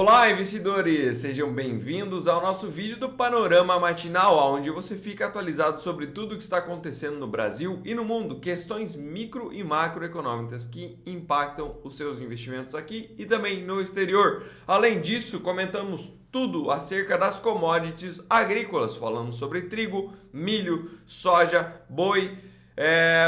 Olá, investidores! Sejam bem-vindos ao nosso vídeo do Panorama Matinal, onde você fica atualizado sobre tudo o que está acontecendo no Brasil e no mundo, questões micro e macroeconômicas que impactam os seus investimentos aqui e também no exterior. Além disso, comentamos tudo acerca das commodities agrícolas, falamos sobre trigo, milho, soja, boi,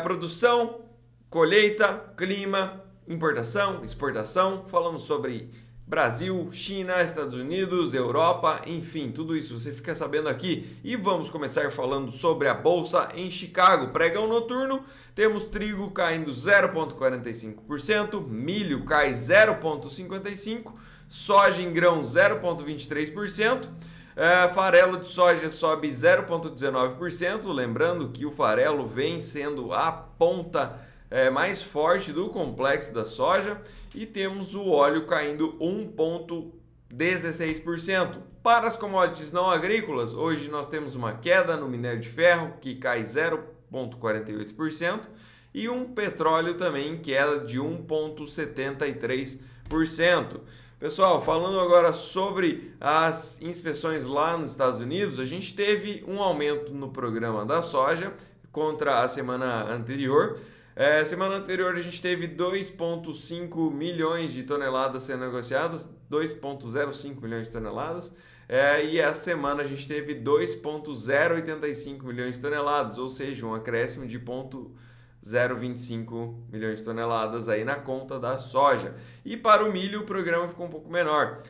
produção, colheita, clima, importação, exportação, falamos sobre Brasil, China, Estados Unidos, Europa, enfim, tudo isso você fica sabendo aqui. E vamos começar falando sobre a Bolsa em Chicago. Pregão noturno, temos trigo caindo 0,45%, milho cai 0,55%, soja em grão 0,23%, farelo de soja sobe 0,19%, lembrando que o farelo vem sendo a ponta mais forte do complexo da soja, e temos o óleo caindo 1,16%. Para as commodities não agrícolas, hoje nós temos uma queda no minério de ferro, que cai 0,48%, e um petróleo também em queda de 1,73%. Pessoal, falando agora sobre as inspeções lá nos Estados Unidos, a gente teve um aumento no programa da soja contra a semana anterior. Semana anterior a gente teve 2,5 milhões de toneladas sendo negociadas, 2,05 milhões de toneladas, e essa semana a gente teve 2,085 milhões de toneladas, ou seja, um acréscimo de 0,25 milhões de toneladas aí na conta da soja. E para o milho o programa ficou um pouco menor.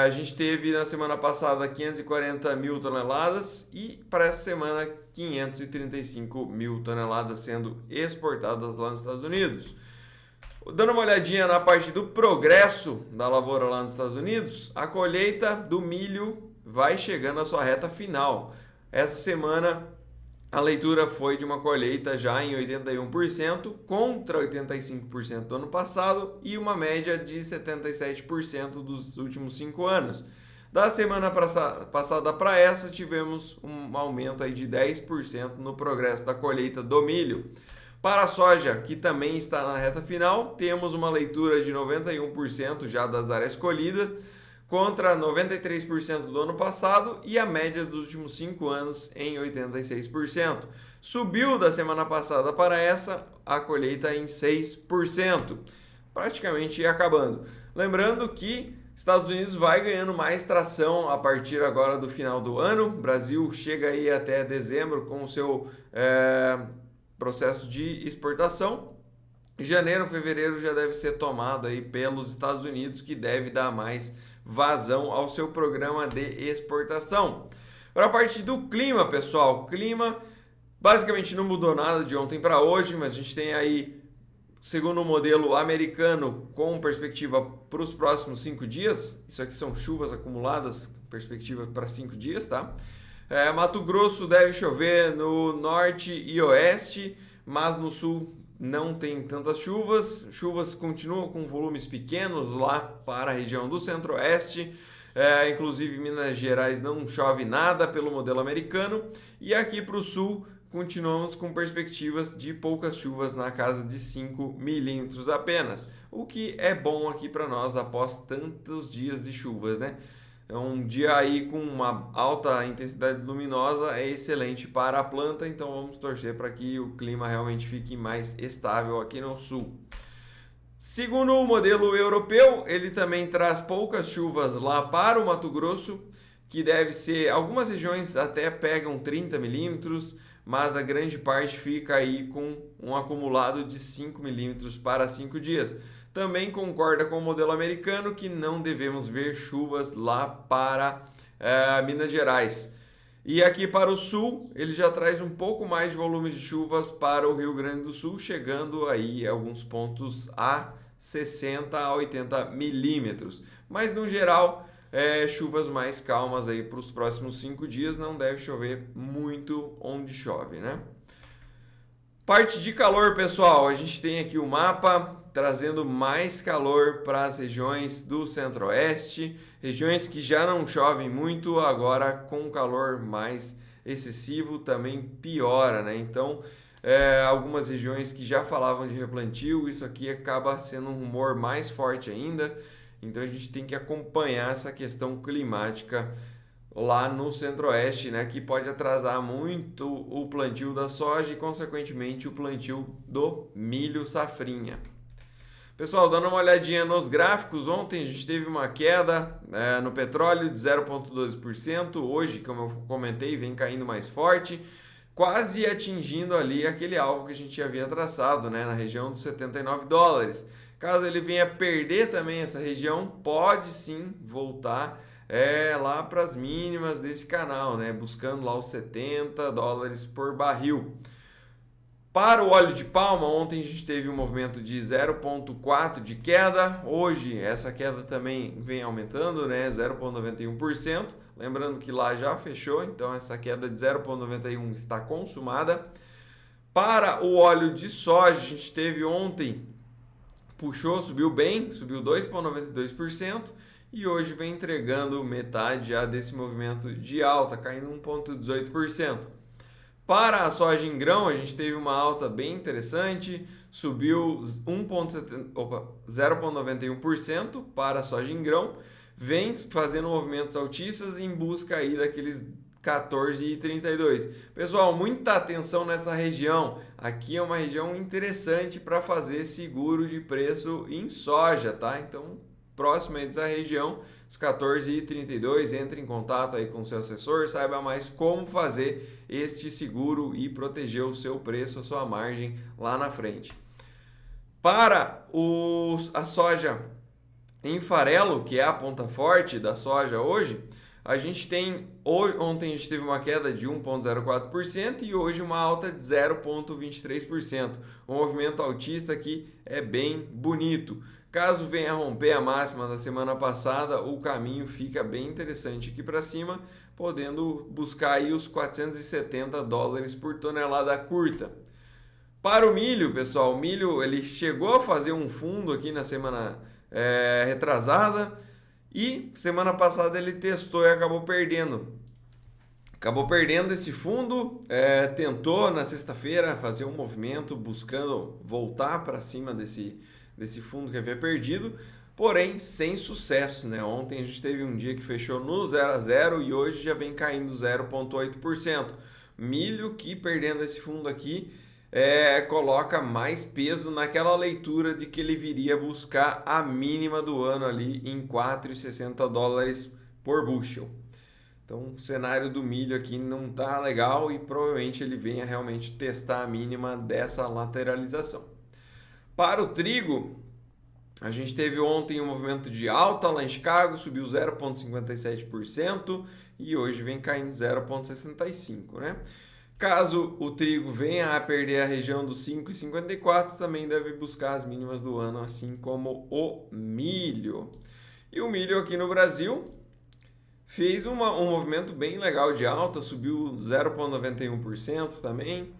A gente teve na semana passada 540 mil toneladas e para essa semana 535 mil toneladas sendo exportadas lá nos Estados Unidos. Dando uma olhadinha na parte do progresso da lavoura lá nos Estados Unidos, a colheita do milho vai chegando à sua reta final. Essa semana a leitura foi de uma colheita já em 81% contra 85% do ano passado e uma média de 77% dos últimos 5 anos. Da semana passada para essa tivemos um aumento aí de 10% no progresso da colheita do milho. Para a soja, que também está na reta final, temos uma leitura de 91% já das áreas colhidas, contra 93% do ano passado e a média dos últimos 5 anos em 86%. Subiu da semana passada para essa a colheita em 6%, praticamente acabando. Lembrando que Estados Unidos vai ganhando mais tração a partir agora do final do ano. O Brasil chega aí até dezembro com o seu processo de exportação. Janeiro, fevereiro já deve ser tomado aí pelos Estados Unidos, que deve dar mais vazão ao seu programa de exportação. Para a parte do clima, pessoal, clima basicamente não mudou nada de ontem para hoje, mas a gente tem aí, segundo o modelo americano, com perspectiva para os próximos 5 dias, isso aqui são chuvas acumuladas, perspectiva para 5 dias, tá? Mato Grosso deve chover no norte e oeste, mas no sul não tem tantas chuvas. Chuvas continuam com volumes pequenos lá para a região do centro-oeste. Inclusive Minas Gerais não chove nada pelo modelo americano. E aqui para o sul continuamos com perspectivas de poucas chuvas na casa de 5 milímetros apenas. O que é bom aqui para nós após tantos dias de chuvas, né? Um dia aí com uma alta intensidade luminosa é excelente para a planta, então vamos torcer para que o clima realmente fique mais estável aqui no sul. Segundo o modelo europeu, ele também traz poucas chuvas lá para o Mato Grosso, que deve ser, algumas regiões até pegam 30 milímetros, mas a grande parte fica aí com um acumulado de 5 milímetros para 5 dias. Também concorda com o modelo americano que não devemos ver chuvas lá para Minas Gerais. E aqui para o sul, ele já traz um pouco mais de volume de chuvas para o Rio Grande do Sul, chegando aí a alguns pontos a 60 a 80 milímetros. Mas no geral, chuvas mais calmas aí para os próximos 5 dias, não deve chover muito onde chove, né? Parte de calor, pessoal, a gente tem aqui o mapa trazendo mais calor para as regiões do centro-oeste, regiões que já não chovem muito, agora com calor mais excessivo também piora, né? Então, algumas regiões que já falavam de replantio, isso aqui acaba sendo um rumor mais forte ainda. Então a gente tem que acompanhar essa questão climática lá no Centro-Oeste, né, que pode atrasar muito o plantio da soja e, consequentemente, o plantio do milho safrinha. Pessoal, dando uma olhadinha nos gráficos, ontem a gente teve uma queda no petróleo de 0,12%, hoje, como eu comentei, vem caindo mais forte, quase atingindo ali aquele alvo que a gente havia traçado, né, na região dos $79. Caso ele venha perder também essa região, pode sim voltar lá para as mínimas desse canal, né? Buscando lá os $70 por barril. Para o óleo de palma, ontem a gente teve um movimento de 0,4% de queda. Hoje essa queda também vem aumentando, né? 0,91%. Lembrando que lá já fechou, então essa queda de 0,91% está consumada. Para o óleo de soja, a gente teve ontem, subiu bem, subiu 2,92%. E hoje vem entregando metade já desse movimento de alta, caindo 1,18%. Para a soja em grão, a gente teve uma alta bem interessante, subiu 0,91% para a soja em grão, vem fazendo movimentos altistas em busca aí daqueles 14,32. Pessoal, muita atenção nessa região. Aqui é uma região interessante para fazer seguro de preço em soja, tá? Então, próximo dessa região, os 14,32, entre em contato aí com o seu assessor, saiba mais como fazer este seguro e proteger o seu preço, a sua margem lá na frente. Para a soja em farelo, que é a ponta forte da soja hoje, a gente tem, ontem a gente teve uma queda de 1,04% e hoje uma alta de 0,23%. O movimento altista aqui é bem bonito. Caso venha romper a máxima da semana passada, o caminho fica bem interessante aqui para cima, podendo buscar aí os $470 por tonelada curta. Para o milho, pessoal, o milho ele chegou a fazer um fundo aqui na semana retrasada e semana passada ele testou e acabou perdendo. Acabou perdendo esse fundo, tentou na sexta-feira fazer um movimento buscando voltar para cima desse fundo que havia perdido, porém sem sucesso, né? Ontem a gente teve um dia que fechou no 0 a 0 e hoje já vem caindo 0,8%. Milho que perdendo esse fundo aqui coloca mais peso naquela leitura de que ele viria buscar a mínima do ano ali em $4,60 por bushel. Então o cenário do milho aqui não tá legal e provavelmente ele venha realmente testar a mínima dessa lateralização. Para o trigo, a gente teve ontem um movimento de alta lá em Chicago, subiu 0,57% e hoje vem caindo 0,65%, né? Caso o trigo venha a perder a região dos 5,54, também deve buscar as mínimas do ano, assim como o milho. E o milho aqui no Brasil fez um movimento bem legal de alta, subiu 0,91% também.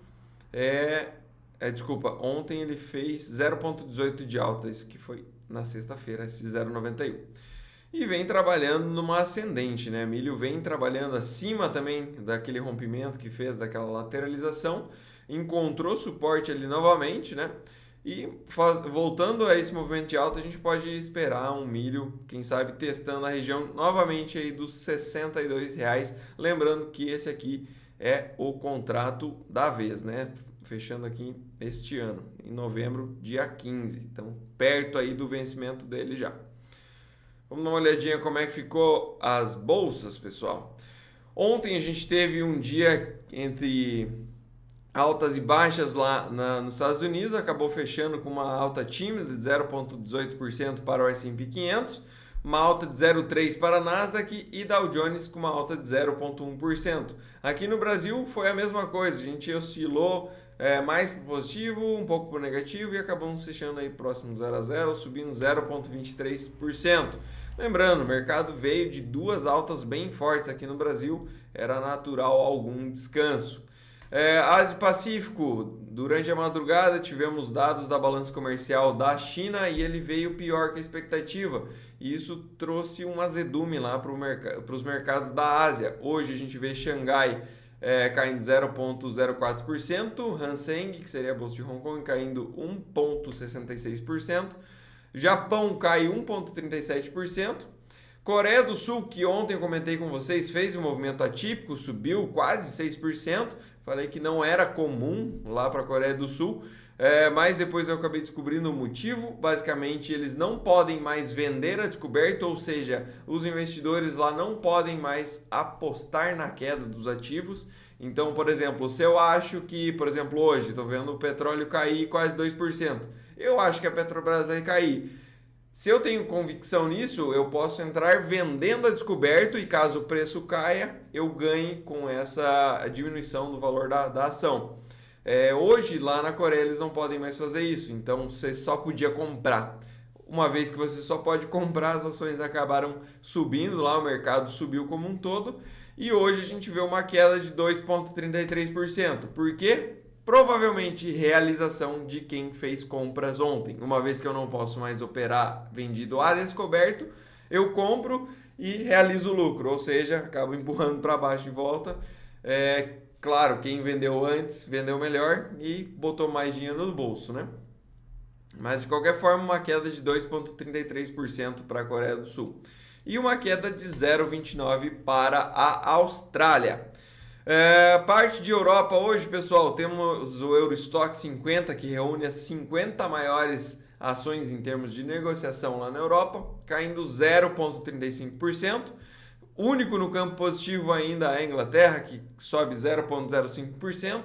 Ontem ele fez 0,18 de alta, isso que foi na sexta-feira, esse 0,91. E vem trabalhando numa ascendente, né? Milho vem trabalhando acima também daquele rompimento que fez, daquela lateralização, encontrou suporte ali novamente, né? E voltando a esse movimento de alta, a gente pode esperar um milho, quem sabe, testando a região novamente aí dos R$62. Lembrando que esse aqui é o contrato da vez, né? Fechando aqui este ano, em novembro, dia 15. Então, perto aí do vencimento dele já. Vamos dar uma olhadinha como é que ficou as bolsas, pessoal. Ontem a gente teve um dia entre altas e baixas lá nos Estados Unidos, acabou fechando com uma alta tímida de 0,18% para o S&P 500, uma alta de 0,3% para a Nasdaq e Dow Jones com uma alta de 0,1%. Aqui no Brasil foi a mesma coisa, a gente oscilou mais para o positivo, um pouco para o negativo e acabamos fechando aí próximo do 0 a 0, subindo 0,23%. Lembrando, o mercado veio de duas altas bem fortes aqui no Brasil, era natural algum descanso. Ásia e Pacífico, durante a madrugada tivemos dados da balança comercial da China e ele veio pior que a expectativa. E isso trouxe um azedume lá para os mercados da Ásia. Hoje a gente vê Xangai caindo 0,04%, Hang Seng, que seria a bolsa de Hong Kong, caindo 1,66%, Japão cai 1,37%. Coreia do Sul, que ontem eu comentei com vocês, fez um movimento atípico, subiu quase 6%. Falei que não era comum lá para a Coreia do Sul, mas depois eu acabei descobrindo o motivo. Basicamente, eles não podem mais vender a descoberto, ou seja, os investidores lá não podem mais apostar na queda dos ativos. Então, por exemplo, se eu acho que, por exemplo, hoje estou vendo o petróleo cair quase 2%, eu acho que a Petrobras vai cair. Se eu tenho convicção nisso, eu posso entrar vendendo a descoberto e caso o preço caia, eu ganhe com essa diminuição do valor da ação. Hoje, lá na Coreia, eles não podem mais fazer isso, então você só podia comprar. Uma vez que você só pode comprar, as ações acabaram subindo lá, o mercado subiu como um todo, e hoje a gente vê uma queda de 2,33%. Por quê? Provavelmente realização de quem fez compras ontem. Uma vez que eu não posso mais operar vendido a descoberto, eu compro e realizo o lucro, ou seja, acabo empurrando para baixo de volta. Claro, quem vendeu antes vendeu melhor e botou mais dinheiro no bolso, né? Mas de qualquer forma, uma queda de 2,33% para a Coreia do Sul e uma queda de 0,29% para a Austrália. Parte de Europa hoje, pessoal, temos o Eurostock 50, que reúne as 50 maiores ações em termos de negociação lá na Europa, caindo 0,35%. Único no campo positivo ainda a Inglaterra, que sobe 0,05%,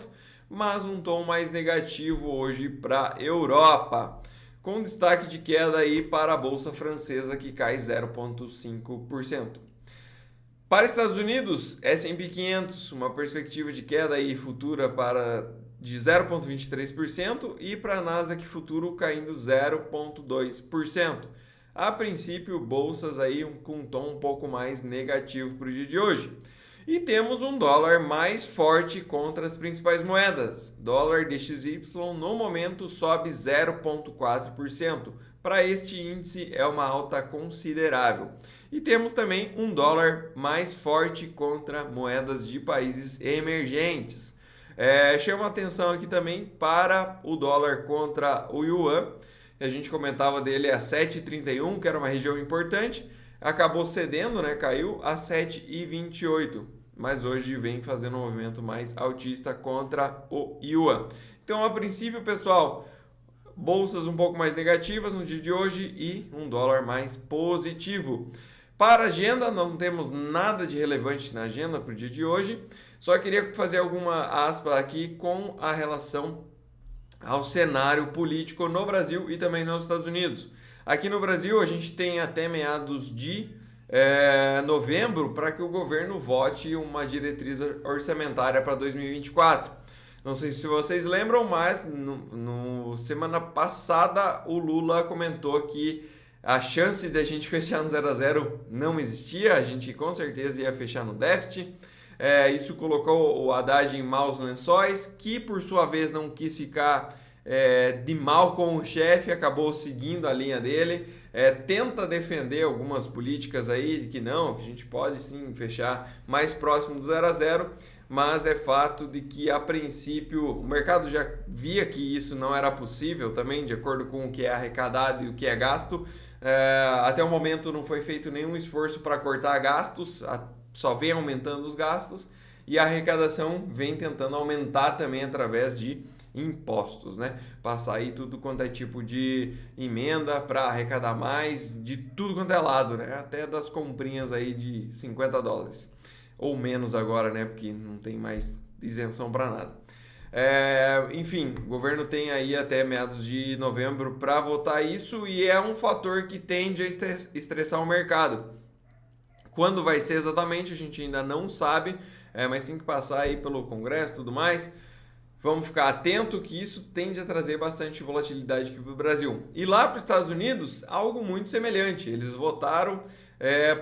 mas um tom mais negativo hoje para a Europa, com destaque de queda aí para a Bolsa Francesa, que cai 0,5%. Para Estados Unidos, S&P 500, uma perspectiva de queda aí futura de 0,23% e para a Nasdaq futuro caindo 0,2%. A princípio, bolsas aí com um tom um pouco mais negativo para o dia de hoje. E temos um dólar mais forte contra as principais moedas. Dólar DXY no momento sobe 0,4%. Para este índice é uma alta considerável. E temos também um dólar mais forte contra moedas de países emergentes. Chama atenção aqui também para o dólar contra o yuan. A gente comentava dele a 7,31, que era uma região importante. Acabou cedendo, né? Caiu a 7,28. Mas hoje vem fazendo um movimento mais altista contra o yuan. Então, a princípio, pessoal, bolsas um pouco mais negativas no dia de hoje e um dólar mais positivo. Para a agenda, não temos nada de relevante na agenda para o dia de hoje. Só queria fazer alguma aspa aqui com a relação ao cenário político no Brasil e também nos Estados Unidos. Aqui no Brasil, a gente tem até meados de novembro para que o governo vote uma diretriz orçamentária para 2024. Não sei se vocês lembram, mas semana passada o Lula comentou que a chance de a gente fechar no 0-0 não existia, a gente com certeza ia fechar no déficit. Isso colocou o Haddad em maus lençóis, que por sua vez não quis ficar de mal com o chefe, acabou seguindo a linha dele, tenta defender algumas políticas aí, que a gente pode sim fechar mais próximo do 0-0, mas é fato de que a princípio o mercado já via que isso não era possível também, de acordo com o que é arrecadado e o que é gasto. Até o momento não foi feito nenhum esforço para cortar gastos, só vem aumentando os gastos e a arrecadação vem tentando aumentar também através de impostos, né? Passar aí tudo quanto é tipo de emenda para arrecadar mais, de tudo quanto é lado, né? Até das comprinhas aí de $50 ou menos agora, né? Porque não tem mais isenção para nada. Enfim, o governo tem aí até meados de novembro para votar isso e é um fator que tende a estressar o mercado. Quando vai ser exatamente, a gente ainda não sabe, mas tem que passar aí pelo Congresso e tudo mais. Vamos ficar atento que isso tende a trazer bastante volatilidade aqui para o Brasil. E lá para os Estados Unidos, algo muito semelhante. Eles votaram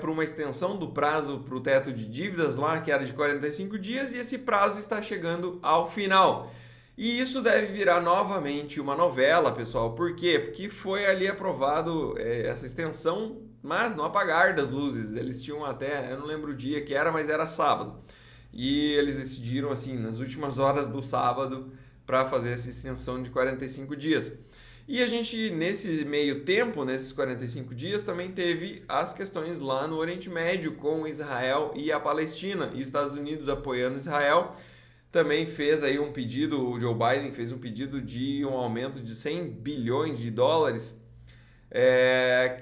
por uma extensão do prazo para o teto de dívidas lá, que era de 45 dias, e esse prazo está chegando ao final. E isso deve virar novamente uma novela, pessoal. Por quê? Porque foi ali aprovado essa extensão, mas no apagar das luzes. Eles tinham até, eu não lembro o dia que era, mas era sábado. E eles decidiram, assim, nas últimas horas do sábado, para fazer essa extensão de 45 dias. E a gente, nesse meio tempo, nesses 45 dias, também teve as questões lá no Oriente Médio com Israel e a Palestina, e os Estados Unidos apoiando Israel. Também fez aí um pedido, o Joe Biden fez um pedido de um aumento de 100 bilhões de dólares.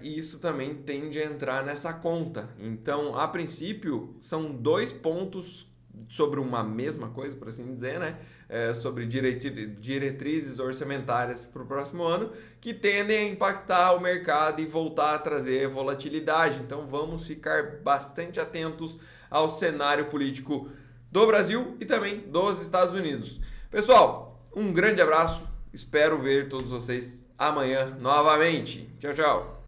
E isso também tende a entrar nessa conta. Então, a princípio, são 2 pontos sobre uma mesma coisa, por assim dizer, né? Sobre diretrizes orçamentárias para o próximo ano, que tendem a impactar o mercado e voltar a trazer volatilidade. Então, vamos ficar bastante atentos ao cenário político do Brasil e também dos Estados Unidos. Pessoal, um grande abraço. Espero ver todos vocês amanhã novamente. Tchau, tchau.